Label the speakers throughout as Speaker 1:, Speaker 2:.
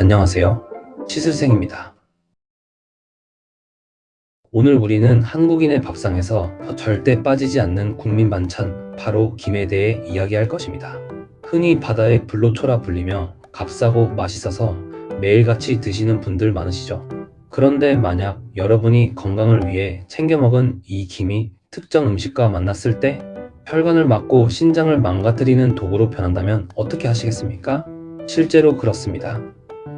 Speaker 1: 안녕하세요. 치슬생입니다. 오늘 우리는 한국인의 밥상에서 절대 빠지지 않는 국민 반찬, 바로 김에 대해 이야기할 것입니다. 흔히 바다의 불로초라 불리며 값싸고 맛있어서 매일같이 드시는 분들 많으시죠? 그런데 만약 여러분이 건강을 위해 챙겨 먹은 이 김이 특정 음식과 만났을 때 혈관을 막고 신장을 망가뜨리는 도구로 변한다면 어떻게 하시겠습니까? 실제로 그렇습니다.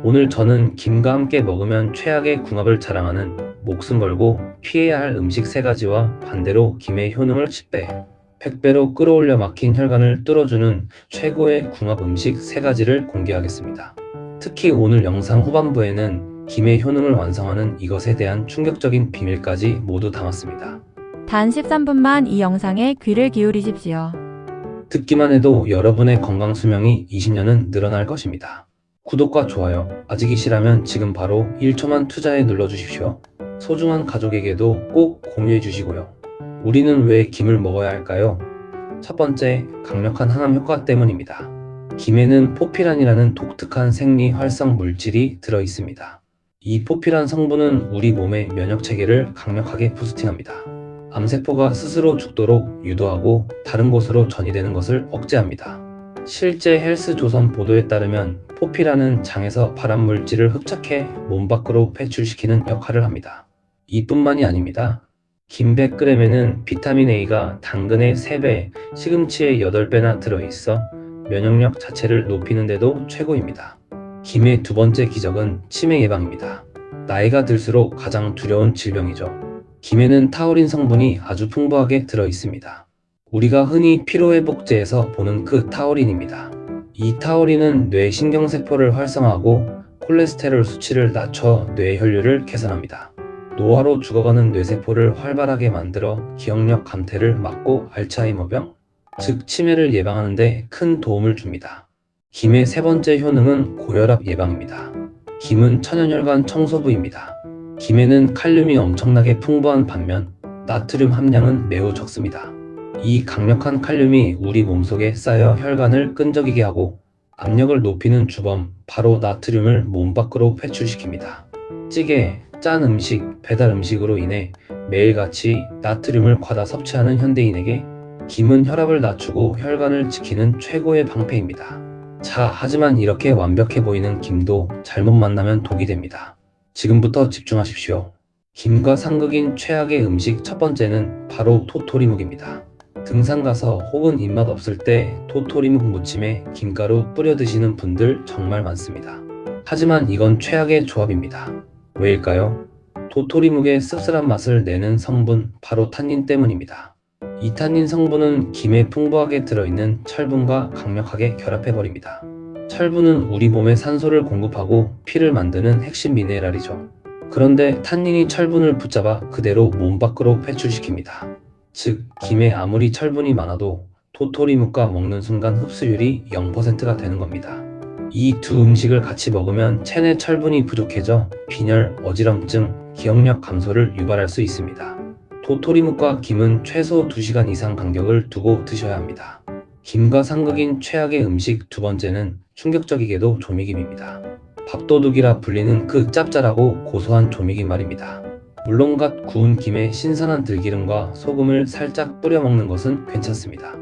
Speaker 1: 오늘 저는 김과 함께 먹으면 최악의 궁합을 자랑하는 목숨 걸고 피해야 할 음식 3가지와 반대로 김의 효능을 10배, 100배로 끌어올려 막힌 혈관을 뚫어주는 최고의 궁합 음식 3가지를 공개하겠습니다. 특히 오늘 영상 후반부에는 김의 효능을 완성하는 이것에 대한 충격적인 비밀까지 모두 담았습니다.
Speaker 2: 단 13분만 이 영상에 귀를 기울이십시오.
Speaker 1: 듣기만 해도 여러분의 건강 수명이 20년은 늘어날 것입니다. 구독과 좋아요, 아직이시라면 지금 바로 1초만 투자해 눌러주십시오. 소중한 가족에게도 꼭 공유해 주시고요. 우리는 왜 김을 먹어야 할까요? 첫 번째, 강력한 항암 효과 때문입니다. 김에는 포피란이라는 독특한 생리 활성 물질이 들어 있습니다. 이 포피란 성분은 우리 몸의 면역 체계를 강력하게 부스팅합니다. 암세포가 스스로 죽도록 유도하고 다른 곳으로 전이되는 것을 억제합니다. 실제 헬스조선 보도에 따르면 포피란은 장에서 발암물질을 흡착해 몸 밖으로 배출시키는 역할을 합니다. 이뿐만이 아닙니다. 김 100g에는 비타민 A가 당근의 3배, 시금치의 8배나 들어있어 면역력 자체를 높이는 데도 최고입니다. 김의 두 번째 기적은 치매 예방입니다. 나이가 들수록 가장 두려운 질병이죠. 김에는 타우린 성분이 아주 풍부하게 들어 있습니다. 우리가 흔히 피로회복제에서 보는 그 타우린입니다. 이 타우린은 뇌 신경세포를 활성화하고 콜레스테롤 수치를 낮춰 뇌 혈류를 개선합니다. 노화로 죽어가는 뇌세포를 활발하게 만들어 기억력 감퇴를 막고 알츠하이머병, 즉 치매를 예방하는 데 큰 도움을 줍니다. 김의 세 번째 효능은 고혈압 예방입니다. 김은 천연혈관 청소부입니다. 김에는 칼륨이 엄청나게 풍부한 반면 나트륨 함량은 매우 적습니다. 이 강력한 칼륨이 우리 몸속에 쌓여 혈관을 끈적이게 하고 압력을 높이는 주범, 바로 나트륨을 몸 밖으로 배출시킵니다. 찌개, 짠 음식, 배달 음식으로 인해 매일같이 나트륨을 과다 섭취하는 현대인에게 김은 혈압을 낮추고 혈관을 지키는 최고의 방패입니다. 자, 하지만 이렇게 완벽해 보이는 김도 잘못 만나면 독이 됩니다. 지금부터 집중하십시오. 김과 상극인 최악의 음식 첫 번째는 바로 토토리묵입니다. 등산 가서 혹은 입맛 없을 때 토토리묵 무침에 김가루 뿌려 드시는 분들 정말 많습니다. 하지만 이건 최악의 조합입니다. 왜일까요? 토토리묵의 씁쓸한 맛을 내는 성분, 바로 탄닌 때문입니다. 이 탄닌 성분은 김에 풍부하게 들어있는 철분과 강력하게 결합해버립니다. 철분은 우리 몸에 산소를 공급하고 피를 만드는 핵심 미네랄이죠. 그런데 탄닌이 철분을 붙잡아 그대로 몸 밖으로 배출시킵니다. 즉, 김에 아무리 철분이 많아도 토토리묵과 먹는 순간 흡수율이 0%가 되는 겁니다. 이 두 음식을 같이 먹으면 체내 철분이 부족해져 빈혈, 어지럼증, 기억력 감소를 유발할 수 있습니다. 토토리묵과 김은 최소 2시간 이상 간격을 두고 드셔야 합니다. 김과 상극인 최악의 음식 두 번째는 충격적이게도 조미김입니다. 밥도둑이라 불리는 그 짭짤하고 고소한 조미김 말입니다. 물론 갓 구운 김에 신선한 들기름과 소금을 살짝 뿌려 먹는 것은 괜찮습니다.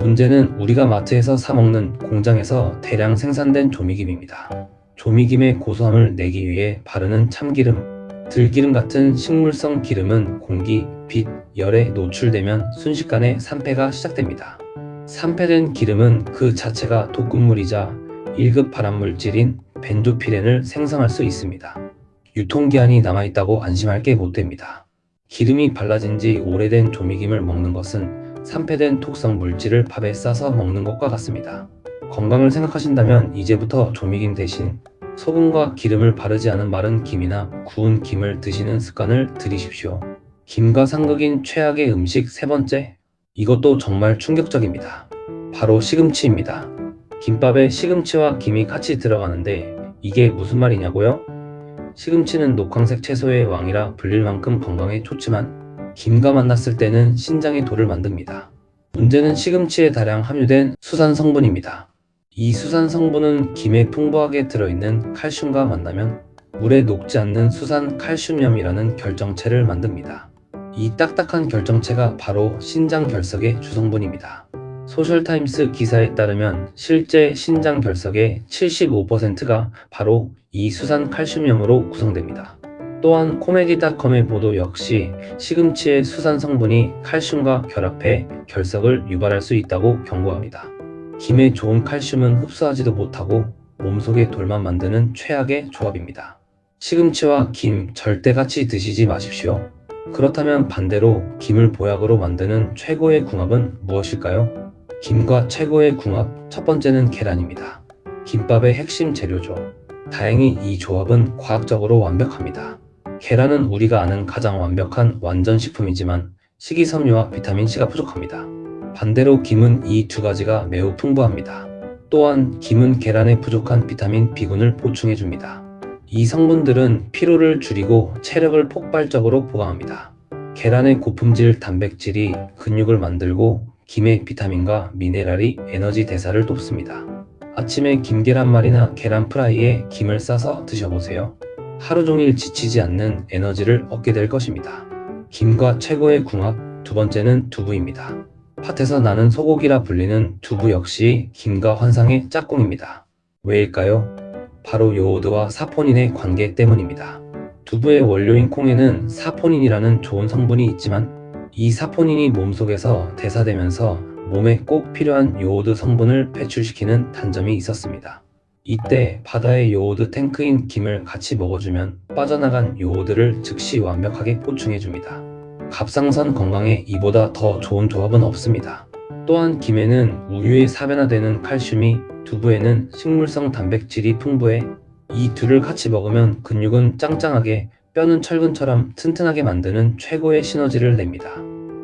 Speaker 1: 문제는 우리가 마트에서 사 먹는 공장에서 대량 생산된 조미김입니다. 조미김의 고소함을 내기 위해 바르는 참기름, 들기름 같은 식물성 기름은 공기, 빛, 열에 노출되면 순식간에 산패가 시작됩니다. 산패된 기름은 그 자체가 독극물이자 1급 발암물질인 벤조피렌을 생성할 수 있습니다. 유통기한이 남아있다고 안심할 게 못됩니다. 기름이 발라진 지 오래된 조미김을 먹는 것은 산패된 독성 물질을 밥에 싸서 먹는 것과 같습니다. 건강을 생각하신다면 이제부터 조미김 대신 소금과 기름을 바르지 않은 마른 김이나 구운 김을 드시는 습관을 들이십시오. 김과 상극인 최악의 음식 세 번째, 이것도 정말 충격적입니다. 바로 시금치입니다. 김밥에 시금치와 김이 같이 들어가는데 이게 무슨 말이냐고요? 시금치는 녹황색 채소의 왕이라 불릴 만큼 건강에 좋지만 김과 만났을 때는 신장의 돌을 만듭니다. 문제는 시금치에 다량 함유된 수산 성분입니다. 이 수산 성분은 김에 풍부하게 들어있는 칼슘과 만나면 물에 녹지 않는 수산 칼슘염이라는 결정체를 만듭니다. 이 딱딱한 결정체가 바로 신장 결석의 주성분입니다. 소셜타임스 기사에 따르면 실제 신장 결석의 75%가 바로 이 수산 칼슘염으로 구성됩니다. 또한 코메디닷컴의 보도 역시 시금치의 수산 성분이 칼슘과 결합해 결석을 유발할 수 있다고 경고합니다. 김에 좋은 칼슘은 흡수하지도 못하고 몸속에 돌만 만드는 최악의 조합입니다. 시금치와 김 절대 같이 드시지 마십시오. 그렇다면 반대로 김을 보약으로 만드는 최고의 궁합은 무엇일까요? 김과 최고의 궁합, 첫 번째는 계란입니다. 김밥의 핵심 재료죠. 다행히 이 조합은 과학적으로 완벽합니다. 계란은 우리가 아는 가장 완벽한 완전식품이지만 식이섬유와 비타민C가 부족합니다. 반대로 김은 이 두 가지가 매우 풍부합니다. 또한 김은 계란에 부족한 비타민 B군을 보충해줍니다. 이 성분들은 피로를 줄이고 체력을 폭발적으로 보강합니다. 계란의 고품질 단백질이 근육을 만들고 김의 비타민과 미네랄이 에너지 대사를 돕습니다. 아침에 김계란말이나 계란 프라이에 김을 싸서 드셔보세요. 하루 종일 지치지 않는 에너지를 얻게 될 것입니다. 김과 최고의 궁합, 두 번째는 두부입니다. 팥에서 나는 소고기라 불리는 두부 역시 김과 환상의 짝꿍입니다. 왜일까요? 바로 요오드와 사포닌의 관계 때문입니다. 두부의 원료인 콩에는 사포닌이라는 좋은 성분이 있지만 이 사포닌이 몸속에서 대사되면서 몸에 꼭 필요한 요오드 성분을 배출시키는 단점이 있었습니다. 이때 바다의 요오드 탱크인 김을 같이 먹어주면 빠져나간 요오드를 즉시 완벽하게 보충해줍니다. 갑상선 건강에 이보다 더 좋은 조합은 없습니다. 또한 김에는 우유에 사변화되는 칼슘이, 두부에는 식물성 단백질이 풍부해 이 둘을 같이 먹으면 근육은 짱짱하게, 뼈는 철근처럼 튼튼하게 만드는 최고의 시너지를 냅니다.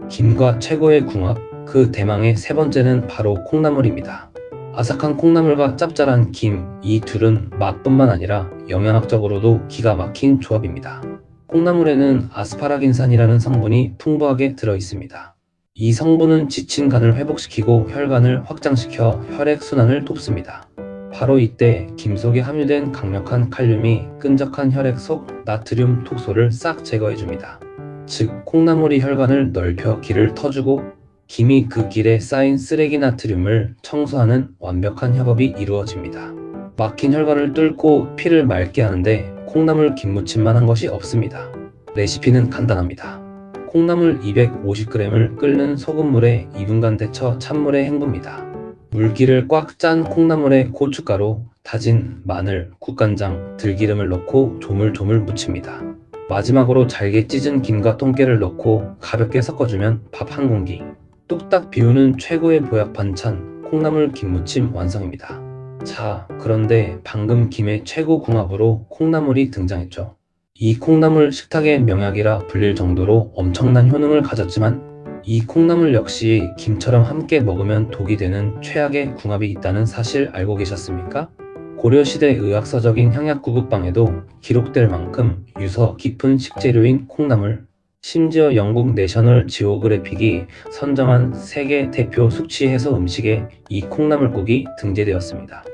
Speaker 1: 김과 최고의 궁합, 그 대망의 세 번째는 바로 콩나물입니다. 아삭한 콩나물과 짭짤한 김, 이 둘은 맛뿐만 아니라 영양학적으로도 기가 막힌 조합입니다. 콩나물에는 아스파라긴산이라는 성분이 풍부하게 들어 있습니다. 이 성분은 지친 간을 회복시키고 혈관을 확장시켜 혈액순환을 돕습니다. 바로 이때 김 속에 함유된 강력한 칼륨이 끈적한 혈액 속 나트륨 독소를 싹 제거해줍니다. 즉, 콩나물이 혈관을 넓혀 길을 터주고 김이 그 길에 쌓인 쓰레기 나트륨을 청소하는 완벽한 협업이 이루어집니다. 막힌 혈관을 뚫고 피를 맑게 하는데 콩나물 김무침만 한 것이 없습니다. 레시피는 간단합니다. 콩나물 250g을 끓는 소금물에 2분간 데쳐 찬물에 헹굽니다. 물기를 꽉 짠 콩나물에 고춧가루, 다진 마늘, 국간장, 들기름을 넣고 조물조물 무칩니다. 마지막으로 잘게 찢은 김과 통깨를 넣고 가볍게 섞어주면 밥 한 공기. 뚝딱 비우는 최고의 보약 반찬, 콩나물 김무침 완성입니다. 자, 그런데 방금 김의 최고 궁합으로 콩나물이 등장했죠. 이 콩나물 식탁의 명약이라 불릴 정도로 엄청난 효능을 가졌지만 이 콩나물 역시 김처럼 함께 먹으면 독이 되는 최악의 궁합이 있다는 사실 알고 계셨습니까? 고려시대 의학서적인 향약구급방에도 기록될 만큼 유서 깊은 식재료인 콩나물, 심지어 영국 내셔널 지오그래픽이 선정한 세계 대표 숙취 해소 음식에 이 콩나물국이 등재되었습니다.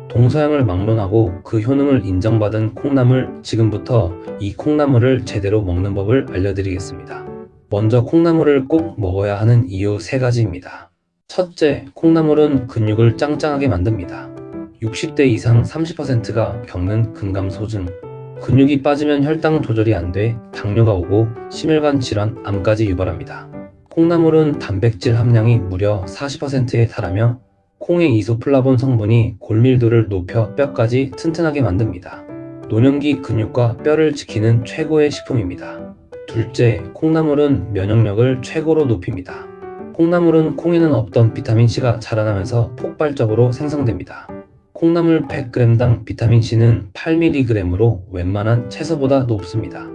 Speaker 1: 동서양을 막론하고 그 효능을 인정받은 콩나물, 지금부터 이 콩나물을 제대로 먹는 법을 알려드리겠습니다. 먼저 콩나물을 꼭 먹어야 하는 이유 3가지입니다. 첫째, 콩나물은 근육을 짱짱하게 만듭니다. 60대 이상 30%가 겪는 근감소증, 근육이 빠지면 혈당 조절이 안 돼 당뇨가 오고 심혈관 질환, 암까지 유발합니다. 콩나물은 단백질 함량이 무려 40%에 달하며 콩의 이소플라본 성분이 골밀도를 높여 뼈까지 튼튼하게 만듭니다. 노년기 근육과 뼈를 지키는 최고의 식품입니다. 둘째, 콩나물은 면역력을 최고로 높입니다. 콩나물은 콩에는 없던 비타민C가 자라나면서 폭발적으로 생성됩니다. 콩나물 100g당 비타민C는 8mg으로 웬만한 채소보다 높습니다.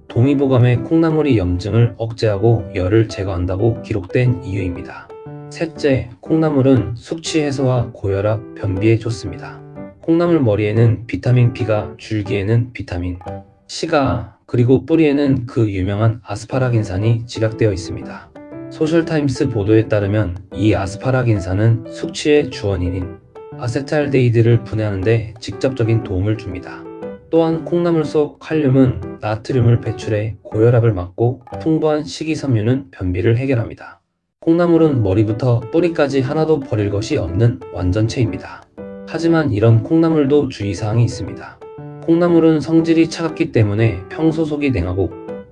Speaker 1: 동의보감에 콩나물이 염증을 억제하고 열을 제거한다고 기록된 이유입니다. 셋째, 콩나물은 숙취 해소와 고혈압, 변비에 좋습니다. 콩나물 머리에는 비타민 B가, 줄기에는 비타민 C가, 그리고 뿌리에는 그 유명한 아스파라긴산이 집약되어 있습니다. 소셜타임스 보도에 따르면 이 아스파라긴산은 숙취의 주원인인 아세트알데히드를 분해하는 데 직접적인 도움을 줍니다. 또한 콩나물 속 칼륨은 나트륨을 배출해 고혈압을 막고 풍부한 식이섬유는 변비를 해결합니다. 콩나물은 머리부터 뿌리까지 하나도 버릴 것이 없는 완전체입니다. 하지만 이런 콩나물도 주의사항이 있습니다. 콩나물은 성질이 차갑기 때문에 평소 속이 냉하고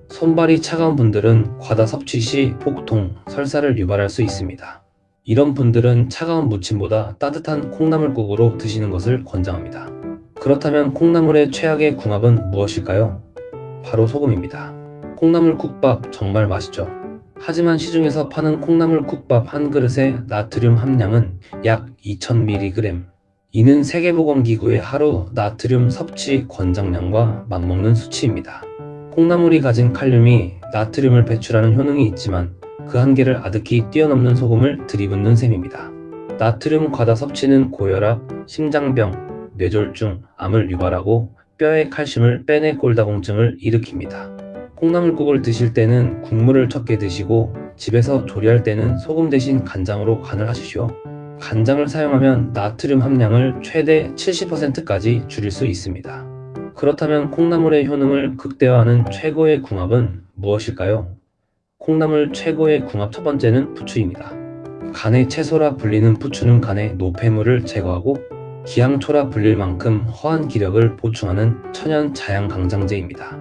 Speaker 1: 손발이 차가운 분들은 과다 섭취 시 복통, 설사를 유발할 수 있습니다. 이런 분들은 차가운 무침보다 따뜻한 콩나물국으로 드시는 것을 권장합니다. 그렇다면 콩나물의 최악의 궁합은 무엇일까요? 바로 소금입니다. 콩나물 국밥 정말 맛있죠? 하지만 시중에서 파는 콩나물 국밥 한 그릇의 나트륨 함량은 약 2000mg. 이는 세계보건기구의 하루 나트륨 섭취 권장량과 맞먹는 수치입니다. 콩나물이 가진 칼륨이 나트륨을 배출하는 효능이 있지만 그 한계를 아득히 뛰어넘는 소금을 들이붓는 셈입니다. 나트륨 과다 섭취는 고혈압, 심장병, 뇌졸중, 암을 유발하고 뼈의 칼슘을 빼내 골다공증을 일으킵니다. 콩나물국을 드실 때는 국물을 적게 드시고 집에서 조리할 때는 소금 대신 간장으로 간을 하십시오. 간장을 사용하면 나트륨 함량을 최대 70%까지 줄일 수 있습니다. 그렇다면 콩나물의 효능을 극대화하는 최고의 궁합은 무엇일까요? 콩나물 최고의 궁합 첫 번째는 부추입니다. 간의 채소라 불리는 부추는 간의 노폐물을 제거하고 기양초라 불릴 만큼 허한 기력을 보충하는 천연 자양강장제입니다.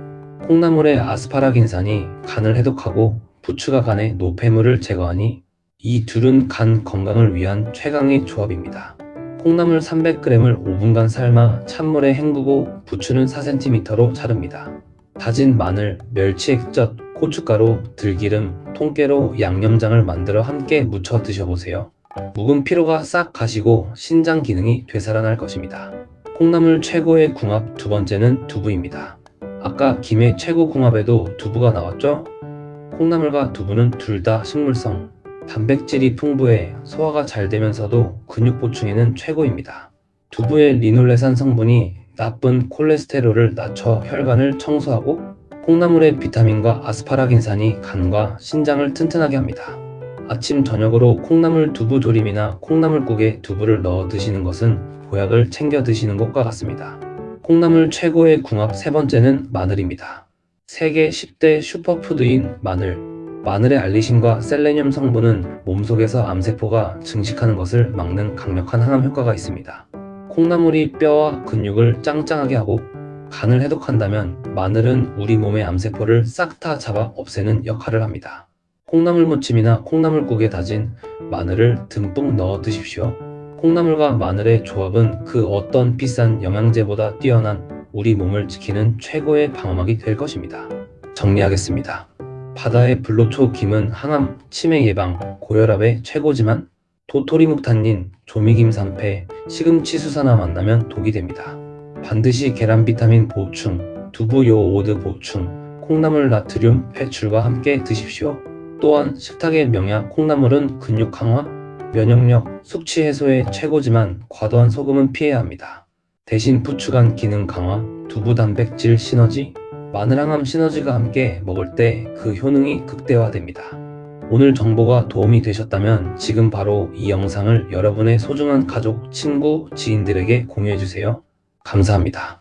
Speaker 1: 콩나물의 아스파라긴산이 간을 해독하고 부추가 간의 노폐물을 제거하니 이 둘은 간 건강을 위한 최강의 조합입니다. 콩나물 300g을 5분간 삶아 찬물에 헹구고 부추는 4cm로 자릅니다. 다진 마늘, 멸치 액젓, 고춧가루, 들기름, 통깨로 양념장을 만들어 함께 무쳐 드셔보세요. 묵은 피로가 싹 가시고 신장 기능이 되살아날 것입니다. 콩나물 최고의 궁합 두 번째는 두부입니다. 아까 김의 최고 궁합에도 두부가 나왔죠? 콩나물과 두부는 둘 다 식물성, 단백질이 풍부해 소화가 잘 되면서도 근육 보충에는 최고입니다. 두부의 리놀레산 성분이 나쁜 콜레스테롤을 낮춰 혈관을 청소하고 콩나물의 비타민과 아스파라긴산이 간과 신장을 튼튼하게 합니다. 아침 저녁으로 콩나물 두부 조림이나 콩나물국에 두부를 넣어 드시는 것은 보약을 챙겨 드시는 것과 같습니다. 콩나물 최고의 궁합 세 번째는 마늘입니다. 세계 10대 슈퍼푸드인 마늘. 마늘의 알리신과 셀레늄 성분은 몸속에서 암세포가 증식하는 것을 막는 강력한 항암 효과가 있습니다. 콩나물이 뼈와 근육을 짱짱하게 하고 간을 해독한다면 마늘은 우리 몸의 암세포를 싹 다 잡아 없애는 역할을 합니다. 콩나물 무침이나 콩나물국에 다진 마늘을 듬뿍 넣어 드십시오. 콩나물과 마늘의 조합은 그 어떤 비싼 영양제보다 뛰어난 우리 몸을 지키는 최고의 방어막이 될 것입니다. 정리하겠습니다. 바다의 불로초 김은 항암, 치매 예방, 고혈압에 최고지만 도토리묵탄닌, 조미김산패, 시금치 수산화 만나면 독이 됩니다. 반드시 계란 비타민 보충, 두부 요오드 보충, 콩나물 나트륨 배출과 함께 드십시오. 또한 식탁의 명약 콩나물은 근육 강화, 면역력, 숙취 해소에 최고지만 과도한 소금은 피해야 합니다. 대신 부추간 기능 강화, 두부 단백질 시너지, 마늘 항암 시너지가 함께 먹을 때 그 효능이 극대화됩니다. 오늘 정보가 도움이 되셨다면 지금 바로 이 영상을 여러분의 소중한 가족, 친구, 지인들에게 공유해주세요. 감사합니다.